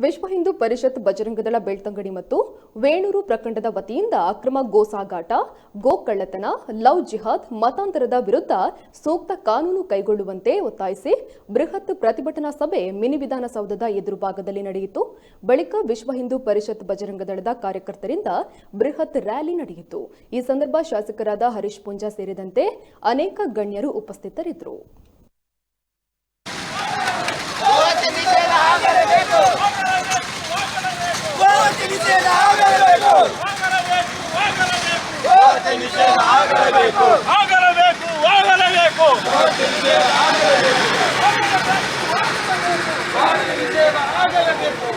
ವಿಶ್ವ ಹಿಂದೂ ಪರಿಷತ್ ಬಜರಂಗದಳ ಬೆಳ್ತಂಗಡಿ ಮತ್ತು ವೇಣೂರು ಪ್ರಖಂಡದ ವತಿಯಿಂದ ಅಕ್ರಮ ಗೋ ಸಾಗಾಟ, ಗೋ ಕಳ್ಳತನ, ಲವ್ ಜಿಹಾದ್ ಮತಾಂತರದ ವಿರುದ್ಧ ಸೂಕ್ತ ಕಾನೂನು ಕೈಗೊಳ್ಳುವಂತೆ ಒತ್ತಾಯಿಸಿ ಬೃಹತ್ ಪ್ರತಿಭಟನಾ ಸಭೆ ಮಿನಿ ವಿಧಾನಸೌಧದ ಎದುರುಭಾಗದಲ್ಲಿ ನಡೆಯಿತು. ಬಳಿಕ ವಿಶ್ವ ಹಿಂದೂ ಪರಿಷತ್ ಬಜರಂಗದಳದ ಕಾರ್ಯಕರ್ತರಿಂದ ಬೃಹತ್ ರ್ಯಾಲಿ ನಡೆಯಿತು. ಈ ಸಂದರ್ಭ ಶಾಸಕರಾದ ಹರೀಶ್ ಪುಂಜಾ ಸೇರಿದಂತೆ ಅನೇಕ ಗಣ್ಯರು ಉಪಸ್ಥಿತರಿದ್ದರು. ಆಗಲೇಬೇಕು.